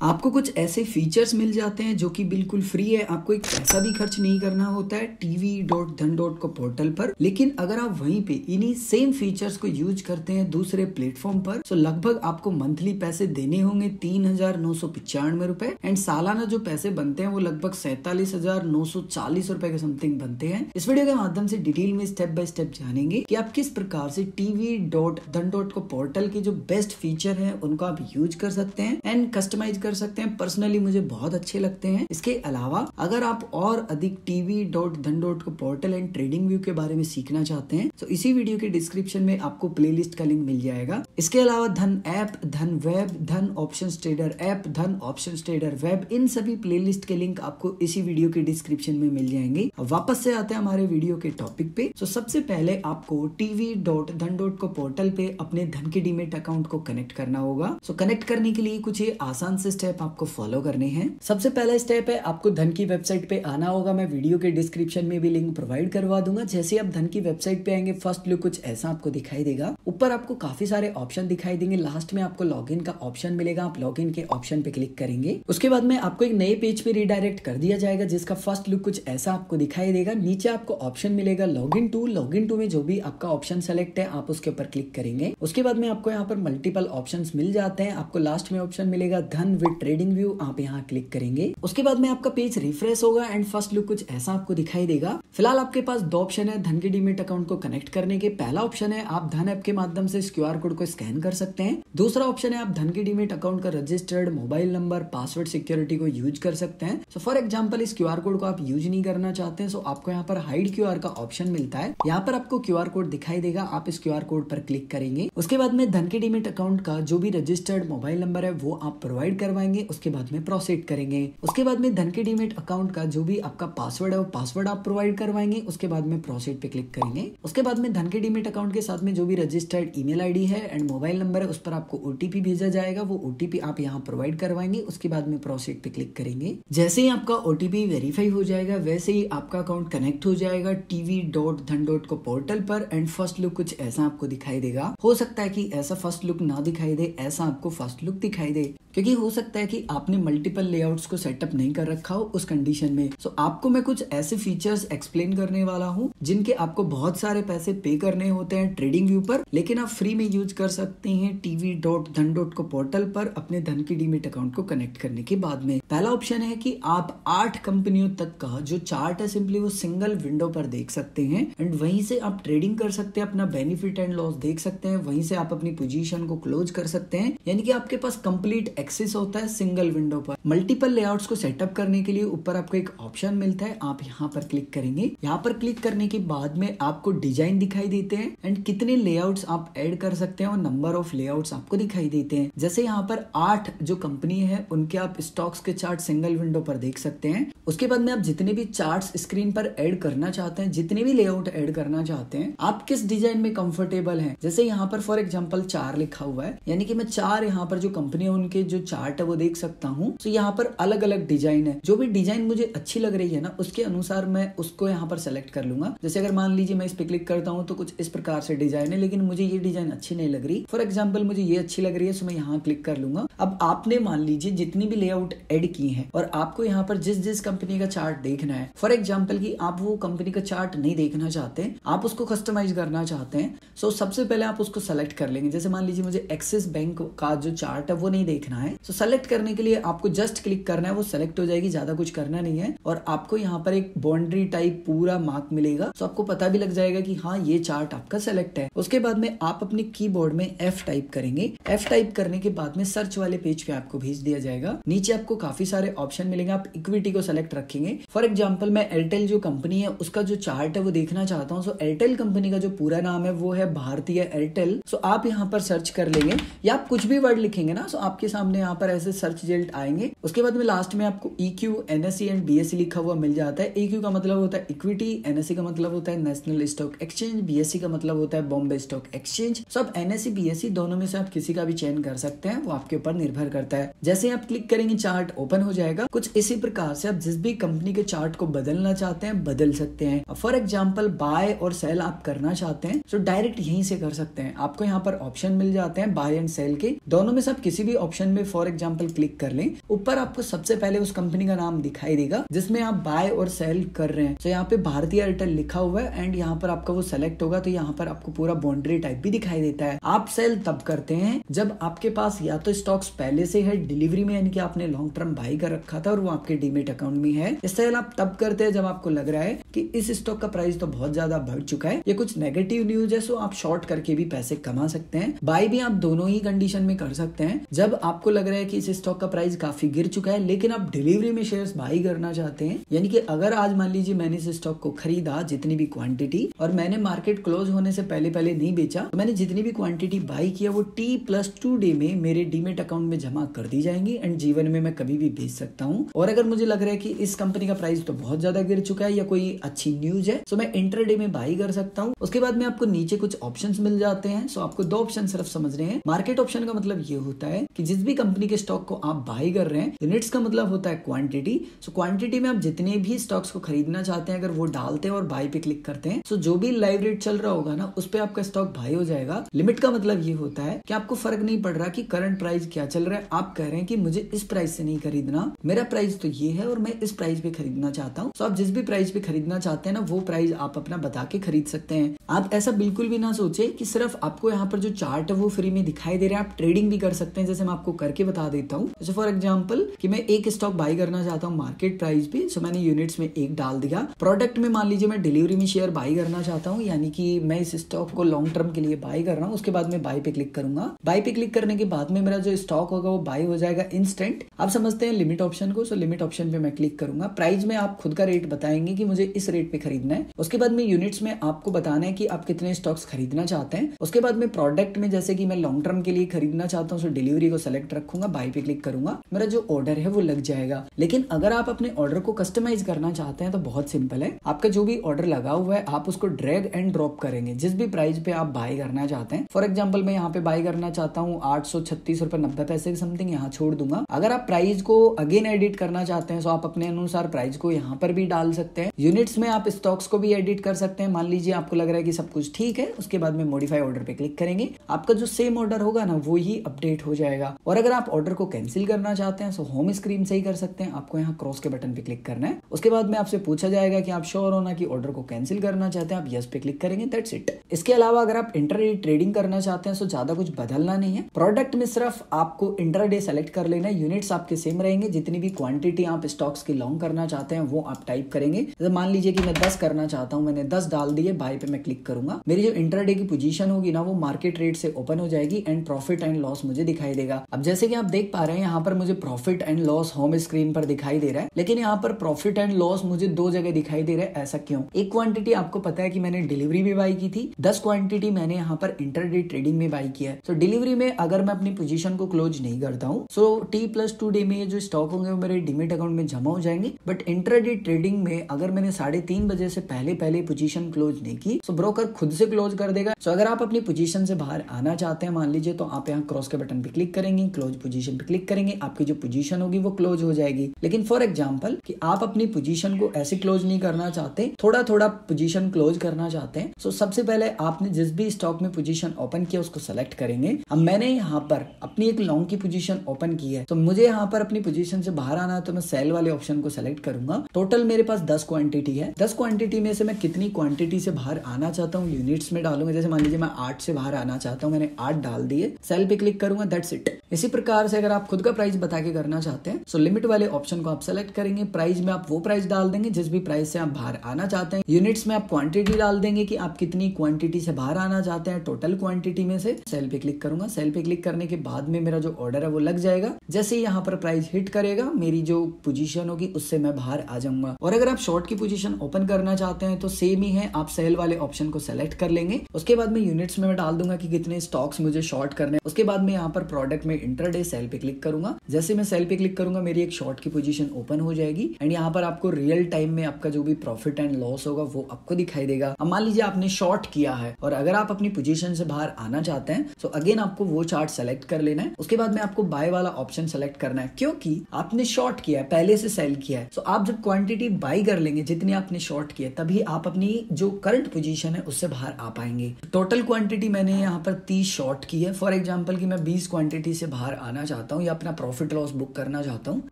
आपको कुछ ऐसे फीचर्स मिल जाते हैं जो कि बिल्कुल फ्री है, आपको एक पैसा भी खर्च नहीं करना होता है tv.dhan.co पोर्टल पर। लेकिन अगर आप वहीं पे इन्हीं सेम फीचर्स को यूज करते हैं दूसरे प्लेटफॉर्म पर, तो लगभग आपको मंथली पैसे देने होंगे 3,995 रुपए एंड सालाना जो पैसे बनते हैं वो लगभग 47,940 रुपए के समथिंग बनते हैं। इस वीडियो के माध्यम से डिटेल में स्टेप बाय स्टेप जानेंगे कि आप किस प्रकार से tv.dhan.co पोर्टल के जो बेस्ट फीचर है उनको आप यूज कर सकते हैं एंड कस्टमाइज कर सकते हैं। पर्सनली मुझे बहुत अच्छे लगते हैं। इसके अलावा अगर आप और अधिक tv.dhan.co portal and trading view के बारे में सीखना चाहते हैं तो इसी वीडियो के डिस्क्रिप्शन में आपको प्लेलिस्ट का लिंक मिल जाएगा। इसके अलावा धन ऐप, धन वेब, धन ऑप्शंस ट्रेडर ऐप, धन ऑप्शंस ट्रेडर वेब, इन सभी प्लेलिस्ट के लिंक आपको इसी वीडियो के डिस्क्रिप्शन में मिल जाएंगे। अब वापस से आते हैं हमारे वीडियो के टॉपिक पे। तो सबसे पहले आपको tv.dhan.co पोर्टल पे अपने धन के डीमेट अकाउंट को कनेक्ट करना होगा। सो कनेक्ट करने के लिए कुछ ये आसान से स्टेप आपको फॉलो करने हैं। सबसे पहला स्टेप है आपको धन की वेबसाइट पे आना होगा। मैं वीडियो के डिस्क्रिप्शन में भी लिंक प्रोवाइड करवा दूंगा। जैसे आप धन की वेबसाइट पे आएंगे, फर्स्ट लुक कुछ ऐसा आपको दिखाई देगा। ऊपर आपको काफी सारे ऑप्शन दिखाई देंगे, लास्ट में आपको लॉगिन का ऑप्शन मिलेगा। आप लॉगिन के ऑप्शन पे क्लिक करेंगे, उसके बाद में आपको एक नए पेज पे रिडायरेक्ट कर दिया जाएगा जिसका फर्स्ट लुक कुछ ऐसा आपको दिखाई देगा। नीचे आपको ऑप्शन मिलेगा लॉगिन टू में जो भी आपका ऑप्शन सेलेक्ट है आप उसके ऊपर क्लिक करेंगे। उसके बाद में आपको यहाँ पर मल्टीपल ऑप्शंस मिल जाते हैं। आपको लास्ट में ऑप्शन मिलेगा धन विद ट्रेडिंग व्यू, आप यहाँ क्लिक करेंगे। उसके बाद में आपका पेज रिफ्रेश होगा एंड फर्स्ट लुक कुछ ऐसा आपको दिखाई देगा। फिलहाल आपके पास दो ऑप्शन है धन के डीमेट अकाउंट को कनेक्ट करने के। पहला ऑप्शन है आप धन ऐप के माध्यम से इस QR कोड को स्कैन कर सकते हैं। दूसरा ऑप्शन है आप धन के डीमेट अकाउंट का registered mobile number, password, security को यूज कर सकते हैं। सो फॉर एग्जाम्पल इस QR कोड को आप यूज नहीं करना चाहते हैं, सो आपको यहाँ पर हाइड QR का ऑप्शन मिलता है। यहाँ पर आपको QR कोड दिखाई देगा, आप इस QR कोड पर क्लिक करेंगे। उसके बाद में धन के डीमेट अकाउंट का जो भी रजिस्टर्ड मोबाइल नंबर है वो आप प्रोवाइड करवाएंगे। उसके बाद में प्रोसीड करेंगे। उसके बाद में धन के डीमेट अकाउंट का जो भी आपका पासवर्ड है वो पासवर्ड आप प्रोवाइड करवाएंगे। उसके बाद में प्रोसीड पे क्लिक करेंगे। उसके बाद में धन के डीमेट अकाउंट के साथ में जो भी रजिस्टर्ड ईमेल आईडी है एंड मोबाइल नंबर है उस पर आपको OTP भेजा जाएगा। वो OTP आप यहाँ प्रोवाइड करवाएंगे। उसके बाद में प्रोसीड पे क्लिक करेंगे। जैसे ही आपका OTP वेरीफाई हो जाएगा वैसे ही आपका अकाउंट कनेक्ट हो जाएगा tv.dhan.co पोर्टल पर एंड फर्स्ट लुक कुछ ऐसा आपको दिखाई देगा। हो सकता है कि ऐसा फर्स्ट लुक ना दिखाई दे, ऐसा आपको फर्स्ट लुक दिखाई दे, क्योंकि हो सकता है कि आपने मल्टीपल लेआउट्स को सेटअप नहीं कर रखा हो उस कंडीशन में। सो आपको मैं कुछ ऐसे फीचर्स एक्सप्लेन करने वाला हूँ जिनके आपको बहुत सारे पैसे पे करने होते हैं ट्रेडिंग व्यू पर, लेकिन आप फ्री में यूज कर सकते हैं tv.dhan.co पोर्टल पर अपने धन की डीमेट अकाउंट को कनेक्ट करने के बाद में। पहला ऑप्शन है कि आप 8 कंपनियों तक का जो चार्ट है सिंपली वो सिंगल विंडो पर देख सकते हैं एंड वहीं से आप ट्रेडिंग कर सकते हैं, अपना बेनिफिट एंड लॉस देख सकते हैं, वहीं से आप अपनी पोजीशन को क्लोज कर सकते हैं। यानी कि आपके पास कंप्लीट एक्सेस होता है सिंगल विंडो पर। मल्टीपल लेआउट्स को सेटअप करने के लिए ऊपर आपको एक ऑप्शन मिलता है, आप यहाँ पर क्लिक करेंगे। यहाँ पर क्लिक करने के बाद में आपको डिजाइन दिखाई देते हैं एंड कितने लेआउट्स आप ऐड कर सकते हैं और नंबर ऑफ लेआउट्स आपको दिखाई देते हैं। जैसे यहाँ पर 8 जो कंपनी है उनके आप स्टॉक्स के चार्ट सिंगल विंडो पर देख सकते हैं। उसके बाद में आप जितने भी चार्ट्स स्क्रीन पर ऐड करना चाहते हैं, जितने भी लेआउट ऐड करना चाहते हैं, आप किस डिजाइन में कंफर्टेबल हैं। जैसे यहाँ पर फॉर एग्जांपल 4 लिखा हुआ है, यानी कि मैं 4 यहाँ पर जो कंपनी है उनके जो चार्ट है वो देख सकता हूँ। तो यहाँ पर अलग अलग डिजाइन है, जो भी डिजाइन मुझे अच्छी लग रही है ना उसके अनुसार मैं उसको यहाँ पर सेलेक्ट कर लूंगा। जैसे अगर मान लीजिए मैं इस पे क्लिक करता हूँ तो कुछ इस प्रकार से डिजाइन है, लेकिन मुझे ये डिजाइन अच्छी नहीं लग रही। फॉर एग्जाम्पल मुझे ये अच्छी लग रही है, तो मैं यहाँ क्लिक कर लूंगा। अब आपने मान लीजिए जितनी भी लेआउट ऐड की है और आपको यहाँ पर जिस जिस कंपनी का चार्ट देखना है, फॉर एग्जाम्पल की आप वो कंपनी का चार्ट नहीं देखना चाहते, आप उसको कस्टमाइज करना चाहते हैं, सो सबसे पहले आप उसको सेलेक्ट कर लेंगे। जैसे मान लीजिए मुझे एक्सिस बैंक का जो चार्ट है वो नहीं देखना है, सो सेलेक्ट करने के लिए आपको जस्ट क्लिक करना है, वो सेलेक्ट हो जाएगी, ज्यादा कुछ करना नहीं है। और आपको यहाँ पर एक बाउंड्री टाइप पूरा मार्क मिलेगा, सो आपको पता भी लग जाएगा कि हाँ ये चार्ट आपका सेलेक्ट है। उसके बाद में आप अपने कीबोर्ड में F टाइप करेंगे। F टाइप करने के बाद में सर्च वाले पेज पे आपको भेज दिया जाएगा। नीचे आपको काफी सारे ऑप्शन मिलेंगे, आप इक्विटी को सेलेक्ट रखेंगे। फॉर एग्जाम्पल मैं एयरटेल जो कंपनी है उसका जो चार्ट है वो देखना चाहता हूँ। सो एयरटेल कंपनी का जो पूरा नाम है वो है भारतीय एयरटेल। सो आप यहाँ पर सर्च कर लेंगे या आप कुछ भी वर्ड लिखेंगे ना, सो आपके सामने यहाँ पर ऐसे सर्च रिजल्ट आएंगे। उसके बाद में लास्ट में आपको EQ, NSE एंड BSE लिखा हुआ मिल जाता है। EQ का मतलब होता है इक्विटी, NSE का मतलब होता है नेशनल स्टॉक एक्सचेंज, BSE का मतलब होता है बॉम्बे स्टॉक एक्सचेंज। सो आप NSE, BSE दोनों में से आप किसी का भी चयन कर सकते हैं, वो आपके ऊपर निर्भर करता है। जैसे आप क्लिक करेंगे चार्ट ओपन हो जाएगा। कुछ इसी प्रकार से आप जिस भी कंपनी के चार्ट को बदलना चाहते हैं बदल सकते हैं। फॉर एग्जाम्पल बाय और सेल आप करना चाहते हैं तो डायरेक्ट यहीं से कर सकते हैं। आपको यहाँ पर ऑप्शन मिल जाते हैं बाय एंड सेल के, दोनों में से आप किसी भी ऑप्शन में फॉर एग्जाम्पल क्लिक कर लें। ऊपर आपको सबसे पहले उस कंपनी का नाम दिखाई देगा जिसमें आप बाय और सेल कर रहे हैं। तो यहाँ पे भारतीय एयरटेल लिखा हुआ है एंड यहाँ पर आपका वो सेलेक्ट होगा तो यहाँ पर आपको पूरा बाउंड्री टाइप भी दिखाई देता है। आप सेल तब करते हैं जब आपके पास या तो स्टॉक्स पहले से है डिलीवरी में, यानी कि आपने लॉन्ग टर्म बाई कर रखा था और वो आपके डीमेट अकाउंट में है। सेल आप तब करते हैं जब आपको लग रहा है कि इस स्टॉक का प्राइस तो बहुत ज्यादा बढ़ चुका है, ये कुछ नेगेटिव न्यूज है, सो आप शॉर्ट करके भी पैसे कमा सकते हैं। बाई भी आप दोनों ही कंडीशन में कर सकते हैं। जब आपको लग रहा है कि इस स्टॉक का प्राइस काफी गिर चुका है लेकिन आप डिलीवरी में शेयर्स बाई करना चाहते हैं, यानी कि अगर आज मान लीजिए मैंने इस स्टॉक को खरीदा जितनी भी क्वांटिटी और मैंने मार्केट क्लोज होने से पहले नहीं बेचा, तो मैंने जितनी भी क्वांटिटी बाई किया वो T+2 डे में मेरे डीमेट अकाउंट में जमा कर दी जाएंगी एंड जीवन में मैं कभी भी बेच सकता हूँ। और अगर मुझे लग रहा है कि इस कंपनी का प्राइस तो बहुत ज्यादा गिर चुका है या कोई अच्छी न्यूज है तो मैं इंटरडे में बाई कर सकता हूँ। उसके बाद में आपको नीचे कुछ ऑप्शंस मिल जाते हैं। सो आपको 2 ऑप्शन सिर्फ समझने हैं। मार्केट ऑप्शन का मतलब ये होता है कि जिस भी कंपनी के स्टॉक को आप बाई कर रहे हैं, यूनिट्स का मतलब होता है क्वांटिटी। सो क्वांटिटी में आप जितने भी स्टॉक्स को खरीदना चाहते हैं अगर वो डालते हैं और बाई पे क्लिक करते हैं, सो जो भी लाइव रेट चल रहा होगा ना उस पे आपका स्टॉक बाई हो जाएगा। लिमिट का मतलब ये होता है कि आपको फर्क नहीं पड़ रहा कि करंट प्राइस क्या चल रहा है, आप कह रहे हैं कि मुझे इस प्राइस से नहीं खरीदना, मेरा प्राइस तो ये है और मैं इस प्राइस पे खरीदना चाहता हूँ। तो आप जिस भी प्राइस पे खरीदना चाहते हैं ना वो प्राइस आप अपना बता के खरीद सकते हैं। आप ऐसा बिल्कुल भी ना सोचे कि सिर्फ आपको यहाँ पर जो चार्ट है वो फ्री में दिखाई दे रहा है, आप ट्रेडिंग भी कर सकते हैं। जैसे मैं आपको करके बता देता हूँ। जैसे फॉर एग्जाम्पल कि मैं एक स्टॉक बाई करना चाहता हूँ मार्केट प्राइस पे, सो मैंने यूनिट्स में 1 डाल दिया। प्रोडक्ट में मान लीजिए मैं डिलीवरी में शेयर बाई करना चाहता हूँ, यानी कि मैं इस स्टॉक को लॉन्ग टर्म के लिए बाई कर रहा हूँ। उसके बाद में बाई पे क्लिक करूंगा। बाई पे क्लिक करने के बाद में मेरा जो स्टॉक होगा वो बाई हो जाएगा इंस्टेंट। आप समझते हैं लिमिट ऑप्शन को, सो लिमिट ऑप्शन पे मैं क्लिक करूंगा। प्राइस में आप खुद का रेट बताएंगे कि मुझे इस रेट पे खरीदना है। उसके बाद में यूनिट्स में आपको बताना है कि आप कितने स्टॉक्स खरीदना चाहते हैं। उसके बाद में प्रोडक्ट में जैसे कि मैं लॉन्ग टर्म के लिए खरीदना चाहता हूँ, सो डिलीवरी को सेलेक्ट रखूंगा, बाई पे क्लिक करूंगा, मेरा जो ऑर्डर है वो लग जाएगा। लेकिन अगर आप अपने ऑर्डर को कस्टमाइज करना चाहते हैं तो बहुत सिंपल है। आपका जो भी ऑर्डर लगा हुआ है आप उसको ड्रैग एंड ड्रॉप करेंगे जिस भी प्राइस पे आप बाई करना चाहते हैं। फॉर एग्जांपल मैं यहाँ पे बाई करना चाहता हूँ 836 रुपए 90 पैसे समथिंग, यहाँ छोड़ दूंगा। अगर आप प्राइस को अगेन एडिट करना चाहते हैं तो आप अपने अनुसार प्राइस को यहाँ पर भी डाल सकते हैं। यूनिट्स में आप स्टॉक्स को भी एडिट कर सकते हैं। मान लीजिए आपको लग रहा है कि सब कुछ ठीक है, उसके बाद में मॉडिफाई ऑर्डर पे क्लिक करेंगे, आपका जो सेम ऑर्डर होगा ना वो ही अपडेट हो जाएगा। और अगर आप ऑर्डर को कैंसिल करना चाहते हैं तो होम स्क्रीन से ही कर सकते हैं। आपको यहाँ क्रॉस के बटन पे क्लिक करना है। उसके बाद में आपसे पूछा जाएगा कि आप श्योर हो ना कि ऑर्डर को कैंसिल करना चाहते हैं, आप यस पे क्लिक करेंगे, दैट्स इट। इसके अलावा अगर आप इंटरडे ट्रेडिंग करना चाहते हैं तो ज्यादा कुछ बदलना नहीं है। प्रोडक्ट में सिर्फ आपको इंटरडे सेलेक्ट कर लेना है, यूनिट्स आपके सेम रहेंगे। जितनी भी क्वांटिटी आप स्टॉक्स की लॉन्ग करना चाहते हैं वो आप टाइप करेंगे। जैसे मान लीजिए कि मैं 10 करना चाहता हूँ, मैंने 10 डाल दिए, बाय पे मैं क्लिक करूंगा। मेरी जो इंटरडे की पोजीशन होगी ना वो मार्केट रेट से ओपन हो जाएगी एंड प्रॉफिट एंड लॉस मुझे दिखाई देगा। अब जैसे कि आप देख पा रहे हैं यहाँ पर मुझे profit and loss home screen पर दिखाई दे रहा है, लेकिन यहाँ पर प्रॉफिट एंड लॉस मुझे 2 जगह दिखाई दे रहा है। ऐसा क्यों? एक क्वांटिटी आपको पता है कि मैंने डिलीवरी भी बाई की थी, 10 क्वांटिटी मैंने यहाँ पर इंटरडे ट्रेडिंग में बाई किया है। सो डिलीवरी में अगर मैं अपनी पोजीशन को क्लोज नहीं करता हूँ सो T+2 डे में ये जो स्टॉक होंगे वो मेरे डीमेट अकाउंट में जमा हो जाएंगे। बट इंटरडे ट्रेडिंग में अगर मैंने 3:30 बजे से पहले पोजीशन क्लोज नहीं की सो ब्रोकर खुद से क्लोज कर देगा। सो अगर आप अपनी पोजीशन से बाहर आना चाहते हैं मान लीजिए, तो आप यहाँ क्रॉस के बटन पे क्लिक करेंगे, क्लोज पोजीशन पे क्लिक करेंगे, आपकी जो पोजीशन होगी वो क्लोज हो जाएगी। लेकिन फॉर एग्जांपल कि आप अपनी पोजीशन को ऐसे क्लोज नहीं करना चाहते, थोड़ा पोजीशन क्लोज करना चाहते हैं, सो सबसे पहले आपने जिस भी स्टॉक में पोजीशन ओपन किया उसको सेलेक्ट करेंगे। अब मैंने यहाँ पर अपनी एक लॉन्ग की पोजीशन ओपन की है, तो मुझे यहाँ पर अपनी पोजीशन से बाहर आना है तो मैं सेल वाले ऑप्शन को सेलेक्ट करूंगा। टोटल मेरे पास 10 क्वांटिटी है, 10 क्वांटिटी में से मैं कितनी क्वांटिटी से बाहर आना चाहता हूँ यूनिट्स में डालूंगा। जैसे मान लीजिए मैं 8 से बाहर आना चाहता हूँ, मैंने 8 डाल दिए, सेल पे क्लिक करूंगा, दैट्स इट। इसी प्रकार से अगर आप खुद का प्राइस बता के करना चाहते हैं सो लिमिट वाले ऑप्शन को आप सेलेक्ट करेंगे। प्राइस में आप वो प्राइस डाल देंगे जिस भी प्राइस से आप बाहर आना चाहते हैं। यूनिट्स में आप क्वांटिटी डाल देंगे कि आप कितनी क्वांटिटी से बाहर आना चाहते हैं टोटल क्वांटिटी में से। सेल पे क्लिक करूंगा, सेल पे क्लिक करने के बाद में मेरा जो ऑर्डर है वो लग जाएगा। जैसे ही यहाँ पर प्राइस हिट करेगा मेरी जो पोजीशन होगी उससे मैं बाहर आ जाऊंगा। और अगर आप शॉर्ट की पोजीशन ओपन करना चाहते हैं तो सेम ही है, आप सेल वाले ऑप्शन को सेलेक्ट कर लेंगे। उसके बाद में यूनिट्स में मैं डाल दूंगा कि कितने स्टॉक्स मुझे शॉर्ट करने। उसके बाद में यहाँ पर प्रोडक्ट में इंटरडे सेल पे क्लिक करूंगा। जैसे मैं सेल पे क्लिक करूंगा मेरी एक शॉर्ट की पोजीशन ओपन हो जाएगी एंड यहाँ पर आपको रियल टाइम में आपका जो भी प्रॉफिट एंड लॉस होगा वो आपको दिखाई देगा। अब मान लीजिए आपने शॉर्ट किया है और अगर आप अपनी पोजीशन से बाहर आना चाहते हैं तो अगेन आपको वो चार्ट सेलेक्ट कर लेना है। उसके बाद में आपको बाय वाला ऑप्शन सेलेक्ट करना है, क्योंकि आपने शॉर्ट किया है, पहले से सेल किया है। सो आप जब क्वांटिटी बाई कर लेंगे जितनी आपने शॉर्ट किया, तभी आप अपनी जो करंट पोजीशन है उससे बाहर आ पाएंगे। टोटल क्वांटिटी मैंने यहाँ पर 30 शॉर्ट की है। फॉर एग्जांपल कि मैं 20 क्वांटिटी से बाहर आना चाहता हूँ या अपना प्रॉफिट लॉस बुक करना चाहता हूँ,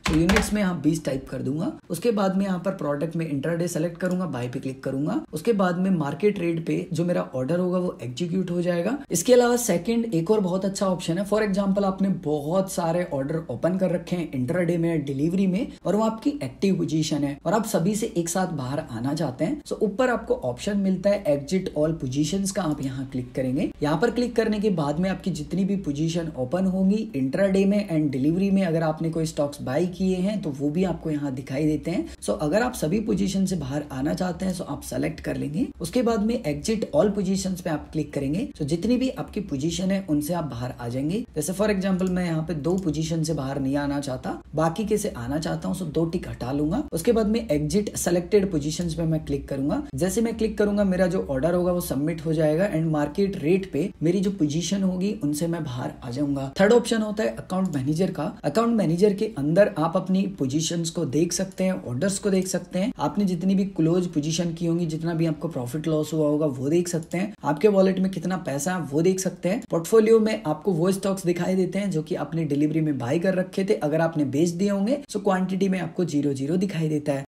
तो यूनिट्स में यहाँ 20 टाइप कर दूंगा। उसके बाद में यहाँ पर प्रोडक्ट में इंट्राडे सेलेक्ट करूंगा, बाय पे क्लिक करूंगा। उसके बाद में मार्केट रेट पे जो मेरा ऑर्डर होगा वो एग्जीक्यूट हो जाएगा। इसके अलावा सेकंड एक और बहुत अच्छा ऑप्शन है। फॉर एग्जांपल आपने बहुत सारे ऑर्डर ओपन कर रखे हैं इंट्राडे में, डिलीवरी में, और वो आपकी एक्टिव पोजीशन है और आप सभी से एक साथ बाहर आना चाहते हैं। सो ऊपर आपको ऑप्शन मिलता है एग्जिट ऑल पोजीशंस का, आप यहाँ क्लिक करेंगे। यहाँ पर क्लिक करने के बाद में आपकी जितनी भी पोजीशन ओपन होंगी इंट्राडे में एंड डिलीवरी में, अगर आपने कोई स्टॉक्स बाय किए हैं तो वो भी आपको यहाँ दिखाई देते हैं। सो अगर आप सभी पोजीशन से बाहर आना चाहते हैं तो आप सेलेक्ट कर लेंगे। उसके बाद में एग्जिट ऑल पोजीशंस पे आप क्लिक करेंगे। तो जितनी भी आपकी पोजीशन है उनसे आप बाहर आ जाएंगे। जैसे फॉर एग्जांपल मैं यहाँ पे 2 पोजीशन से बाहर नहीं आना चाहता, बाकी के से आना चाहता हूँ, सो 2 टिक हटा लूंगा। उसके बाद में एग्जिट सेलेक्टेड पोजीशंस पे मैं क्लिक करूंगा। जैसे मैं क्लिक करूंगा मेरा जो ऑर्डर होगा वो सबमिट हो जाएगा एंड मार्केट रेट पे मेरी जो पोजीशन होगी उनसे मैं बाहर आ जाऊंगा। थर्ड ऑप्शन होता है अकाउंट मैनेजर का। अकाउंट मैनेजर के अंदर आप अपनी पोजीशंस को देख सकते हैं, ऑर्डर्स को देख सकते हैं, आपने जितनी भी क्लोज पोजीशन की होंगी, जितना भी आपको प्रॉफिट लॉस हुआ होगा वो देख सकते हैं, आपके वॉलेट में कितना पैसा है वो देख सकते हैं। पोर्टफोलियो में आपको वो स्टॉक्स दिखाई देते हैं जो कि आपने डिलीवरी में बाय कर रखे थे, अगर आपने बेच दिए होंगे तो क्वांटिटी में आपको 0 दिखाई देता है।